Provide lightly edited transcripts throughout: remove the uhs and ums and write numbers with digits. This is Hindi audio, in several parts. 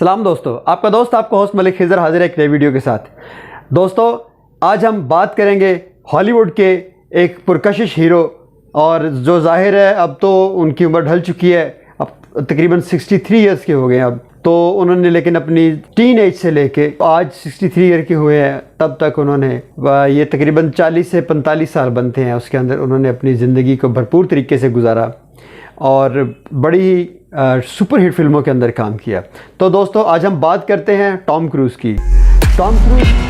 सलाम दोस्तों, आपका दोस्त आपका होस्ट मलिक खिज़र हाजिर है एक नई वीडियो के साथ। दोस्तों आज हम बात करेंगे हॉलीवुड के एक पुरकशिश हीरो, और जो ज़ाहिर है अब तो उनकी उम्र ढल चुकी है, अब तकरीबन 63 ईयर्स के हो गए हैं अब तो। उन्होंने लेकिन अपनी टीन एज से लेके आज 63 ईयर के हुए हैं, तब तक उन्होंने ये तकरीबन 40 से 45 साल बनते हैं, उसके अंदर उन्होंने अपनी ज़िंदगी को भरपूर तरीके से गुजारा और बड़ी ही सुपर हिट फिल्मों के अंदर काम किया। तो दोस्तों आज हम बात करते हैं टॉम क्रूज़ की। टॉम क्रूज़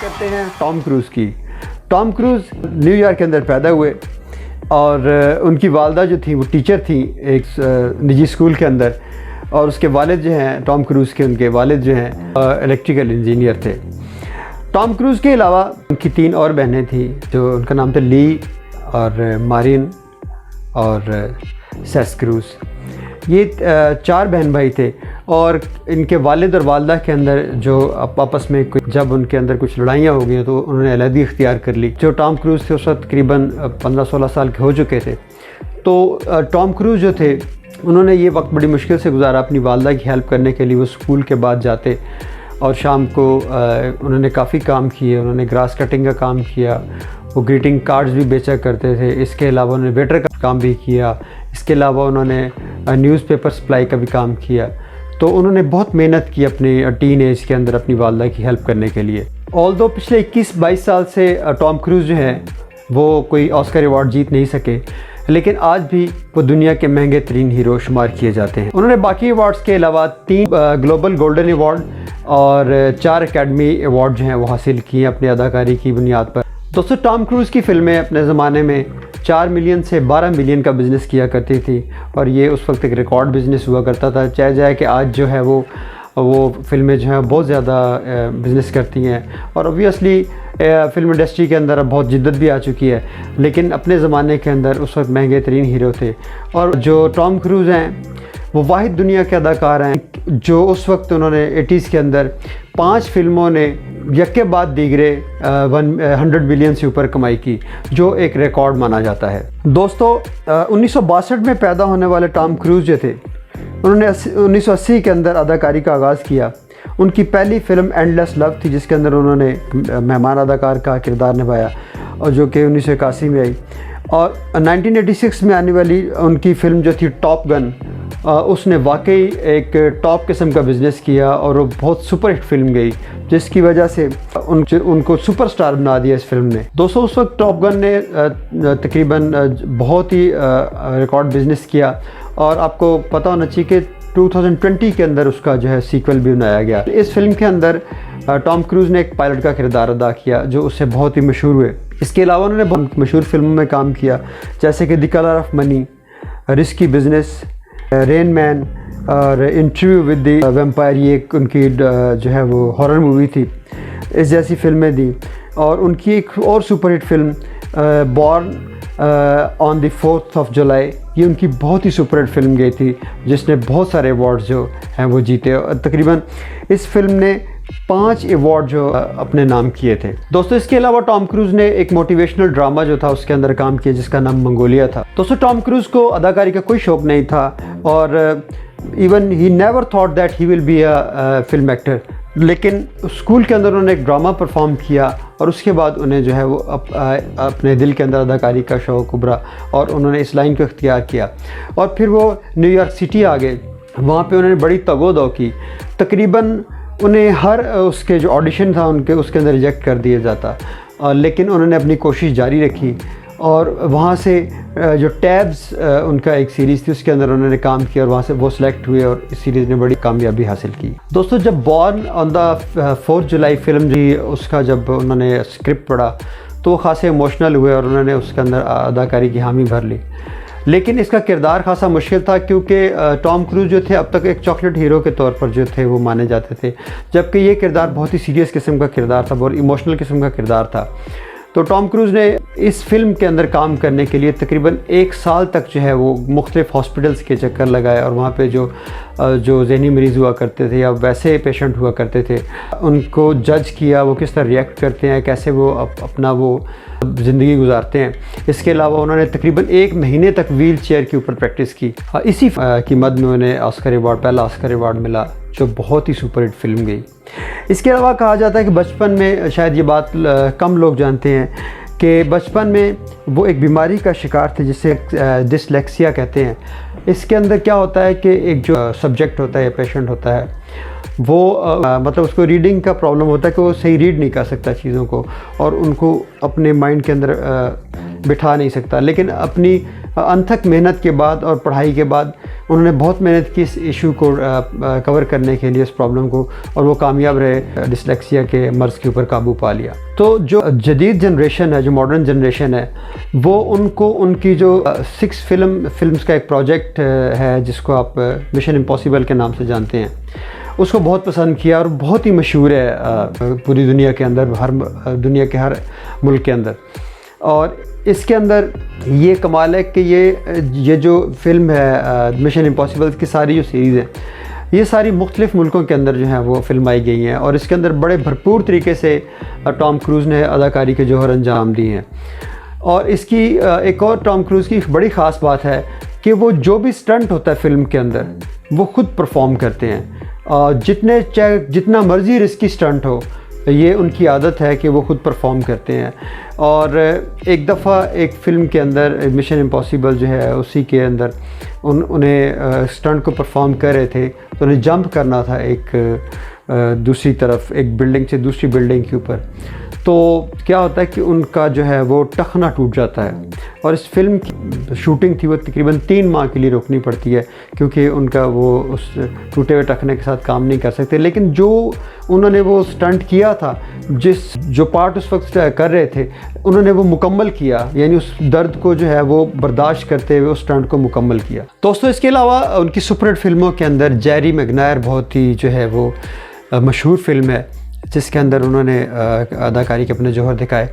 करते हैं टॉम क्रूज़ की। टॉम क्रूज़ न्यूयॉर्क के अंदर पैदा हुए और उनकी वालदा जो थी वो टीचर थी एक निजी स्कूल के अंदर, और उसके वालिद जो हैं टॉम क्रूज़ के, उनके वालिद जो हैं इलेक्ट्रिकल इंजीनियर थे। टॉम क्रूज़ के अलावा उनकी 3 और बहनें थी, जो उनका नाम था ली और मारिन और सेस क्रूज़। ये 4 बहन भाई थे, और इनके वालिद और वालदा के अंदर जो आपस में जब उनके अंदर कुछ लड़ाइयाँ हो गई तो उन्होंने अलहदी इख्तियार कर ली। जो टॉम क्रूज़ थे उस वक्त तकरीबन 15-16 साल के हो चुके थे। तो टॉम क्रूज़ जो थे उन्होंने ये वक्त बड़ी मुश्किल से गुजारा। अपनी वालदा की हेल्प करने के लिए वो स्कूल के बाद जाते और शाम को उन्होंने काफ़ी काम किए। उन्होंने ग्रास कटिंग का काम किया, वो ग्रीटिंग कार्ड्स भी बेचा करते थे। इसके अलावा उन्होंने वेटर का काम भी किया। इसके अलावा उन्होंने न्यूज़पेपर सप्लाई का भी काम किया। तो उन्होंने बहुत मेहनत की अपनी टीन एज के अंदर अपनी वालदा की हेल्प करने के लिए। ऑल्दो पिछले 21-22 साल से टॉम क्रूज़ जो हैं वो कोई ऑस्कर अवार्ड जीत नहीं सके, लेकिन आज भी वो दुनिया के महंगे तरीन हीरो शुमार किए जाते हैं। उन्होंने बाकी अवार्ड्स के अलावा 3 ग्लोबल गोल्डन अवार्ड और 4 एकेडमी अवार्ड जो हैं वो हासिल किए अपनी अदाकारी की बुनियाद पर। दोस्तों टॉम क्रूज़ की फ़िल्में अपने ज़माने में 4 मिलियन से 12 मिलियन का बिज़नेस किया करती थी, और ये उस वक्त एक रिकॉर्ड बिज़नेस हुआ करता था। चाहे जाए कि आज जो है वो फ़िल्में जो हैं बहुत ज़्यादा बिज़नेस करती हैं, और ऑब्वियसली फ़िल्म इंडस्ट्री के अंदर अब बहुत जिद्दत भी आ चुकी है, लेकिन अपने ज़माने के अंदर उस वक्त महंगे तरीन हीरो थे। और जो टॉम क्रूज़ हैं वो वाहिद दुनिया के अदाकार हैं जो उस वक्त उन्होंने 80s के अंदर 5 फिल्मों ने यके बाद दीगरे 100 मिलियन से ऊपर कमाई की, जो एक रिकॉर्ड माना जाता है। दोस्तों 1962 में पैदा होने वाले टॉम क्रूज़ जो थे उन्होंने 1980 के अंदर अदाकारी का आगाज़ किया। उनकी पहली फ़िल्म एंडलेस लव थी, जिसके अंदर उन्होंने मेहमान अदाकार का किरदार निभाया, और जो कि 1981 में आई। और 1986 में आने वाली उनकी फ़िल्म जो थी टॉप गन, उसने वाकई एक टॉप किस्म का बिज़नेस किया और वो बहुत सुपर हिट फिल्म गई, जिसकी वजह से उनको सुपरस्टार बना दिया इस फिल्म ने। दोस्तों उस वक्त टॉप गन ने तकरीबन बहुत ही रिकॉर्ड बिज़नेस किया, और आपको पता होना चाहिए कि 2020 के अंदर उसका जो है सीक्वल भी बनाया गया। इस फिल्म के अंदर टॉम क्रूज़ ने एक पायलट का किरदार अदा किया, जो उससे बहुत ही मशहूर हुए। इसके अलावा उन्होंने बहुत मशहूर फिल्मों में काम किया, जैसे कि the colour of money, risky business, rain man और इंटरव्यू विद द वैम्पायर, ये उनकी जो है वो हॉरर मूवी थी। इस जैसी फिल्में दी। और उनकी एक और superhit film born on the 4th of July, ये उनकी बहुत ही सुपरहिट फिल्म गई थी, जिसने बहुत सारे अवार्ड्स जो हैं वो जीते। और तकरीबन इस फिल्म ने 5 अवार्ड जो अपने नाम किए थे। दोस्तों इसके अलावा टॉम क्रूज़ ने एक मोटिवेशनल ड्रामा जो था उसके अंदर काम किया, जिसका नाम मंगोलिया था। दोस्तों टॉम क्रूज़ को अदाकारी का कोई शौक़ नहीं था, और even he never thought that he will be a film actor. लेकिन स्कूल के अंदर उन्होंने एक ड्रामा परफॉर्म किया और उसके बाद उन्हें जो है वो अपने दिल के अंदर अदाकारी का शौक़ उभरा और उन्होंने इस लाइन को इख्तियार किया और फिर वो न्यूयॉर्क सिटी आ गए। वहाँ पे उन्होंने बड़ी तगोदो की, तकरीबन उन्हें हर उसके जो ऑडिशन था उनके उसके अंदर रिजेक्ट कर दिया जाता, लेकिन उन्होंने अपनी कोशिश जारी रखी और वहाँ से जो टैब्स उनका एक सीरीज़ थी उसके अंदर उन्होंने काम किया और वहाँ से वो सिलेक्ट हुए और इस सीरीज़ ने बड़ी कामयाबी हासिल की। दोस्तों, जब born on the 4 July film जी उसका जब उन्होंने स्क्रिप्ट पढ़ा तो वो खासे इमोशनल हुए और उन्होंने उसके अंदर अदाकारी की हामी भर ली। लेकिन इसका किरदार खासा मुश्किल था क्योंकि टॉम क्रूज़ जो थे अब तक एक चॉकलेट हीरो के तौर पर जो थे वो माने जाते थे, जबकि ये किरदार बहुत ही सीरियस किस्म का किरदार था, बहुत इमोशनल किस्म का किरदार था। तो टॉम क्रूज़ ने इस फिल्म के अंदर काम करने के लिए तकरीबन 1 साल तक जो है वो मुख्तलिफ़ हॉस्पिटल्स के चक्कर लगाए और वहाँ पे जो ज़हनी मरीज़ हुआ करते थे या वैसे पेशेंट हुआ करते थे उनको जज किया, वो किस तरह रिएक्ट करते हैं, कैसे वो अपना वो ज़िंदगी गुजारते हैं। इसके अलावा उन्होंने तकरीबन 1 महीने तक व्हील चेयर के ऊपर प्रैक्टिस की। इसी की मद में उन्हें ऑस्कर अवार्ड, पहला ऑस्कर अवार्ड मिला जो बहुत ही सुपरहिट फिल्म गई। इसके अलावा कहा जाता है कि बचपन में, शायद ये बात कम लोग जानते हैं कि बचपन में वो एक बीमारी का शिकार थे जिसे डिसलेक्सिया कहते हैं। इसके अंदर क्या होता है कि एक जो सब्जेक्ट होता है या पेशेंट होता है वो मतलब उसको रीडिंग का प्रॉब्लम होता है कि वो सही रीड नहीं कर सकता चीज़ों को और उनको अपने माइंड के अंदर बिठा नहीं सकता। लेकिन अपनी अनथक मेहनत के बाद और पढ़ाई के बाद उन्होंने बहुत मेहनत की इस इशू को कवर करने के लिए, इस प्रॉब्लम को, और वो कामयाब रहे, डिसलेक्सिया के मर्ज़ के ऊपर काबू पा लिया। तो जो जदीद जनरेशन है, जो मॉडर्न जनरेशन है, वो उनको उनकी जो 6 फिल्म्स का एक प्रोजेक्ट है जिसको आप मिशन इम्पॉसिबल के नाम से जानते हैं, उसको बहुत पसंद किया और बहुत ही मशहूर है पूरी दुनिया के अंदर, दुनिया के हर मुल्क के अंदर। और इसके अंदर ये कमाल है कि ये जो फिल्म है मिशन इम्पॉसिबल की सारी जो सीरीज़ है ये सारी मुख्तलिफ़ मुल्कों के अंदर जो है वो फिल्माई गई हैं और इसके अंदर बड़े भरपूर तरीके से टॉम क्रूज़ ने अदाकारी के जौहर अंजाम दिए हैं। और इसकी एक और टॉम क्रूज़ की बड़ी ख़ास बात है कि वो जो भी स्टंट होता है फ़िल्म के अंदर वो ख़ुद परफॉर्म करते हैं। चाहे जितना मर्ज़ी रिस्की स्टंट हो, ये उनकी आदत है कि वो ख़ुद परफॉर्म करते हैं। और एक दफ़ा एक फ़िल्म के अंदर मिशन इम्पॉसिबल जो है उसी के अंदर उन्हें स्टंट को परफॉर्म कर रहे थे तो उन्हें जंप करना था एक दूसरी तरफ, एक बिल्डिंग से दूसरी बिल्डिंग के ऊपर। तो क्या होता है कि उनका जो है वो टखना टूट जाता है और इस फिल्म की शूटिंग थी वो तकरीबन 3 माह के लिए रोकनी पड़ती है क्योंकि उनका वो उस टूटे हुए टखने के साथ काम नहीं कर सकते। लेकिन जो उन्होंने वो स्टंट किया था, जो पार्ट उस वक्त कर रहे थे, उन्होंने वो मुकम्मल किया, यानी उस दर्द को जो है वो बर्दाश्त करते हुए उस स्टंट को मुकम्मल किया। दोस्तों, इसके अलावा उनकी सुपरहिट फिल्मों के अंदर जेरी मैगनायर बहुत ही जो है वो मशहूर फिल्म है जिसके अंदर उन्होंने अदाकारी के अपने जौहर दिखाए।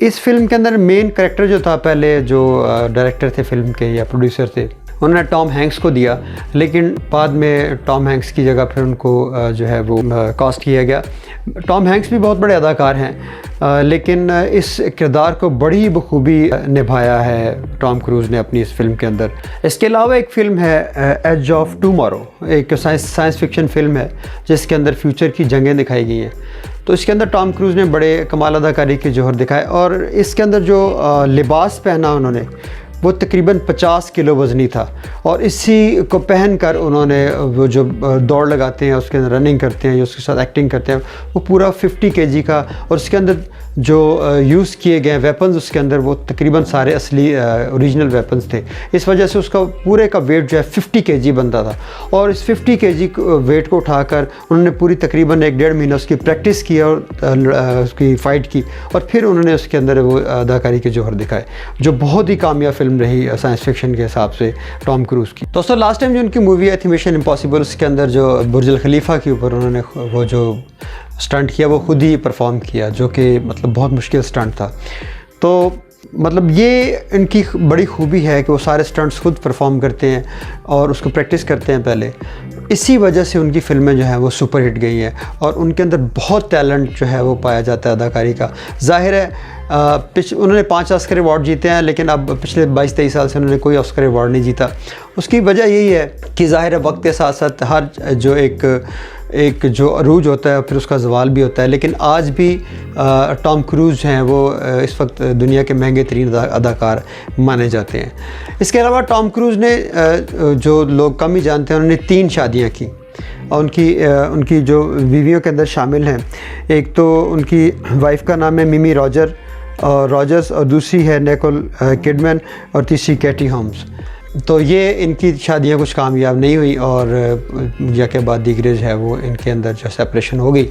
इस फिल्म के अंदर मेन कैरेक्टर जो था, पहले जो डायरेक्टर थे फिल्म के या प्रोड्यूसर थे, उन्होंने टॉम हैंक्स को दिया, लेकिन बाद में टॉम हैंक्स की जगह फिर उनको जो है वो कास्ट किया गया। टॉम हैंक्स भी बहुत बड़े अदाकार हैं, लेकिन इस किरदार को बड़ी बखूबी निभाया है टॉम क्रूज़ ने अपनी इस फिल्म के अंदर। इसके अलावा एक फ़िल्म है एज ऑफ टुमारो, एक साइंस फिक्शन फ़िल्म है जिसके अंदर फ्यूचर की जंगें दिखाई गई हैं। तो इसके अंदर टॉम क्रूज़ ने बड़े कमाल अदाकारी के जौहर दिखाए और इसके अंदर जो लिबास पहना उन्होंने वो तकरीबन 50 किलो वज़नी था और इसी को पहनकर उन्होंने वो जो दौड़ लगाते हैं, उसके अंदर रनिंग करते हैं या उसके साथ एक्टिंग करते हैं, वो पूरा 50 केजी का, और उसके अंदर जो यूज़ किए गए वेपन्स उसके अंदर वो तकरीबन सारे असली ओरिजिनल वेपन्स थे। इस वजह से उसका पूरे का वेट जो है 50 केजी बनता था और इस 50 केजी वेट को उठाकर उन्होंने पूरी तकरीबन 1-1.5 महीना उसकी प्रैक्टिस की और उसकी फ़ाइट की और फिर उन्होंने उसके अंदर वो अदाकारी के जौहर दिखाए, जो बहुत ही कामयाब फिल्म रही साइंस फिक्शन के हिसाब से टॉम क्रूज़ की। दोस्तों, लास्ट टाइम जो उनकी मूवी आई थी मिशन इम्पॉसिबल, उसके अंदर जो बुर्ज खलीफा के ऊपर उन्होंने वो जो स्टंट किया वो खुद ही परफॉर्म किया, जो कि मतलब बहुत मुश्किल स्टंट था। तो मतलब ये इनकी बड़ी खूबी है कि वो सारे स्टंट्स खुद परफॉर्म करते हैं और उसको प्रैक्टिस करते हैं पहले। इसी वजह से उनकी फ़िल्में जो हैं वो सुपर हिट गई हैं और उनके अंदर बहुत टैलेंट जो है वो पाया जाता है अदाकारी का। ज़ाहिर है उन्होंने 5 ऑस्कर अवार्ड जीते हैं, लेकिन अब पिछले 22-23 साल से उन्होंने कोई ऑस्कर अवार्ड नहीं जीता। उसकी वजह यही है कि ज़ाहिर है वक्त के साथ साथ हर जो एक एक जो अरूज होता है फिर उसका ज़वाल भी होता है, लेकिन आज भी टॉम क्रूज़ हैं वो इस वक्त दुनिया के महंगे तरीन अदाकार माने जाते हैं। इसके अलावा टॉम क्रूज़ ने जो लोग कम ही जानते हैं, उन्होंने 3 शादियाँ की और उनकी जो बीवियों के अंदर शामिल हैं, एक तो उनकी वाइफ का नाम है मिमी रॉजर्स और दूसरी है निकोल किडमैन और तीसरी कैटी होम्स। तो ये इनकी शादियां कुछ कामयाब नहीं हुई और या के बाद दीगरे जो है वो इनके अंदर जो सेपरेशन हो गई।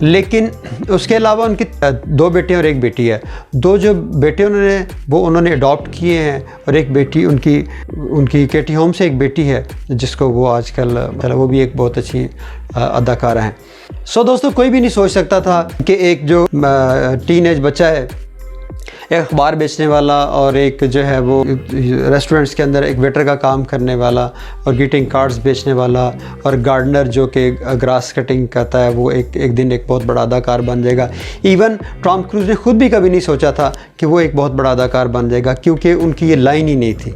लेकिन उसके अलावा उनकी 2 बेटे और 1 बेटी है। 2 जो बेटे उन्होंने अडॉप्ट किए हैं और एक बेटी उनकी कैटी होम से एक बेटी है जिसको वो आजकल वो भी एक बहुत अच्छी अदाकारा हैं। सो दोस्तों, कोई भी नहीं सोच सकता था कि एक जो टीनेज बच्चा है, एक अखबार बेचने वाला और एक जो है वो रेस्टोरेंट्स के अंदर एक वेटर का काम करने वाला और ग्रीटिंग कार्ड्स बेचने वाला और गार्डनर जो कि ग्रास कटिंग करता है, वो एक दिन एक बहुत बड़ा अदाकार बन जाएगा। इवन टॉम क्रूज़ ने खुद भी कभी नहीं सोचा था कि वो एक बहुत बड़ा अदाकार बन जाएगा, क्योंकि उनकी ये लाइन ही नहीं थी।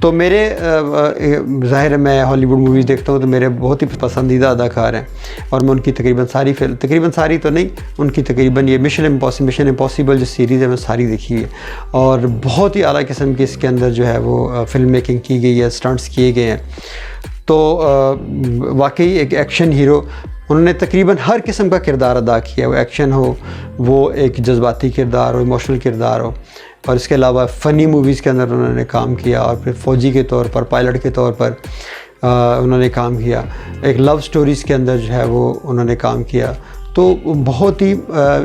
तो मेरे ज़ाहिर है मैं हॉलीवुड मूवीज़ देखता हूँ तो मेरे बहुत ही पसंदीदा अदाकार हैं और मैं उनकी तकरीबन सारी तो नहीं, उनकी तकरीबन ये मिशन इम्पॉसिबल जो सीरीज़ है मैं सारी देखी है और बहुत ही आला किस्म की इसके अंदर जो है वो फिल्म मेकिंग की गई है, स्टंट्स किए गए हैं। तो वाकई एक एक्शन हीरो, उन्होंने तकरीबन हर किस्म का किरदार अदा किया, वो एक्शन हो, वो एक जज्बाती किरदार हो, इमोशनल किरदार हो, और इसके अलावा फ़नी मूवीज़ के अंदर उन्होंने काम किया और फिर फ़ौजी के तौर पर, पायलट के तौर पर उन्होंने काम किया। एक लव स्टोरीज़ के अंदर जो है वो उन्होंने काम किया। तो बहुत ही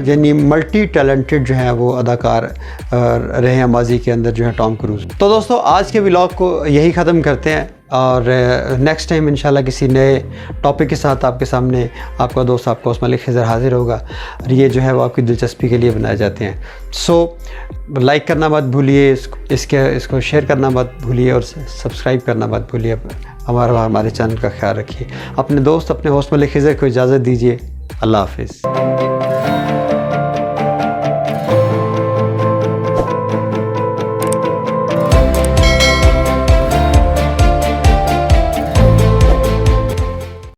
यानी मल्टी टैलेंटेड जो है वो अदाकार रहे हैं माजी के अंदर जो है टॉम क्रूज़। तो दोस्तों, आज के व्लॉग को यही ख़त्म करते हैं और नेक्स्ट टाइम इंशाल्लाह किसी नए टॉपिक के साथ आपके सामने आपका दोस्त आपका उस्मान अली खिज़र हाज़िर होगा। और ये जो है वो आपकी दिलचस्पी के लिए बनाए जाते हैं। सो लाइक करना मत भूलिए, इसको शेयर करना मत भूलिए और सब्सक्राइब करना मत भूलिए। हमारे चैनल का ख्याल रखिए। अपने दोस्त अपने उस्मान अली खिज़र को इजाज़त दीजिए। अल्लाह हाफ़िज़।